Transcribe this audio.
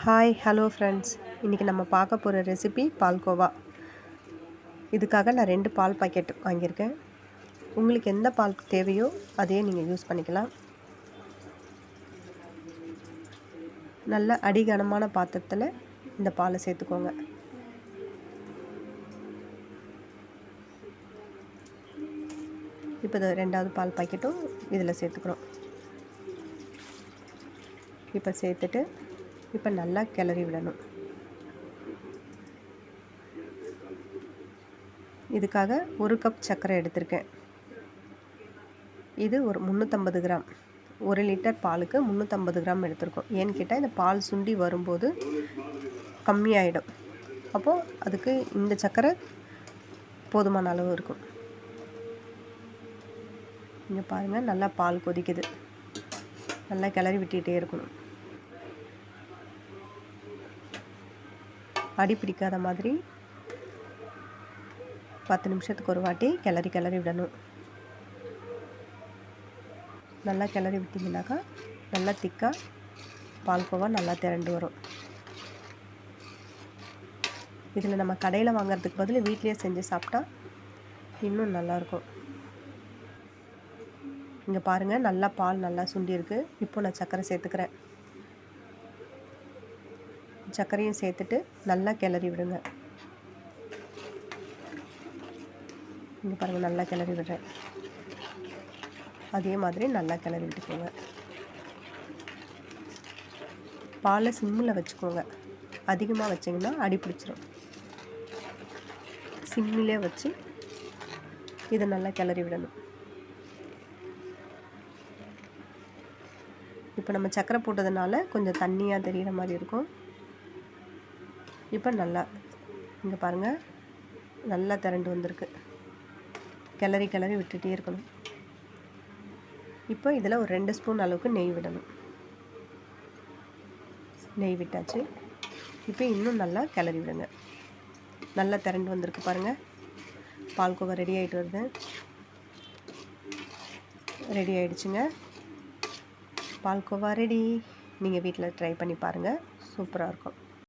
Hi hello friends, இன்றைக்கி நம்ம பார்க்க போகிற ரெசிபி பால்கோவா. இதுக்காக நான் 2 பால் பாக்கெட் வாங்கியிருக்கேன். உங்களுக்கு எந்த பால் தேவையோ அதையே நீங்கள் யூஸ் பண்ணிக்கலாம். நல்ல அடிகனமான பாத்திரத்தில் இந்த பாலை சேர்த்துக்கோங்க. இப்போ 2வது பால் பாக்கெட்டும் இதில் சேர்த்துக்கிறோம். இப்போ சேர்த்துட்டு இப்போ நல்லா கிளறி விடணும். இதுக்காக 1 கப் சர்க்கரை எடுத்திருக்கேன். இது ஒரு 350 கிராம். 1 லிட்டர் பாலுக்கு 350 கிராம் எடுத்திருக்கோம். ஏன்னு கேட்டால் இந்த பால் சுண்டி வரும்போது கம்மியாயிடும். அப்போது அதுக்கு இந்த சர்க்கரை போதுமான அளவு இருக்கும். இங்கே பாருங்கள், நல்லா பால் கொதிக்குது. நல்லா கிளறி விட்டுகிட்டே இருக்கணும். அடி பிடிக்காத மாதிரி 10 நிமிஷத்துக்கு ஒரு வாட்டி கிளறி விடணும். நல்லா கிளறி விட்டிங்கனாக்கா நல்லா திக்காக பால்கோவா நல்லா திரண்டு வரும். இதில் நம்ம கடையில் வாங்குறதுக்கு பதில் வீட்லேயே செஞ்சு சாப்பிட்டா இன்னும் நல்லாயிருக்கும். இங்கே பாருங்கள், நல்லா பால் நல்லா சுண்டியிருக்கு. இப்போ நான் சர்க்கரை சேர்த்துக்கிறேன். சர்க்கரையும் சேர்த்துட்டு நல்லா கிளறி விடுங்க. இங்கே பாருங்கள், நல்லா கிளறி விடுறேன். அதே மாதிரி நல்லா கிளறி விட்டுக்கோங்க. பாலை சிம்மில் வச்சுக்கோங்க. அதிகமாக வச்சிங்கன்னா அடி பிடிச்சிரும். சிம்மிலே வச்சு இதை நல்லா கிளறி விடணும். இப்போ நம்ம சர்க்கரை போட்டதுனால கொஞ்சம் தண்ணியாக தெரிகிற மாதிரி இருக்கும். இப்போ நல்லா இங்கே பாருங்கள், நல்லா திரண்டு வந்திருக்கு. கிளறி விட்டுகிட்டே இருக்கணும். இப்போ இதில் ஒரு 2 ஸ்பூன் அளவுக்கு நெய் விடணும். நெய் விட்டாச்சு. இப்போ இன்னும் நல்லா கிளறி விடுங்க. நல்லா திரண்டு வந்திருக்கு பாருங்கள். பால்கோவா ரெடி ஆகிட்டு வருது. ரெடி ஆகிடுச்சுங்க. பால்கோவா ரெடி. நீங்கள் வீட்டில் ட்ரை பண்ணி பாருங்கள். சூப்பராக இருக்கும்.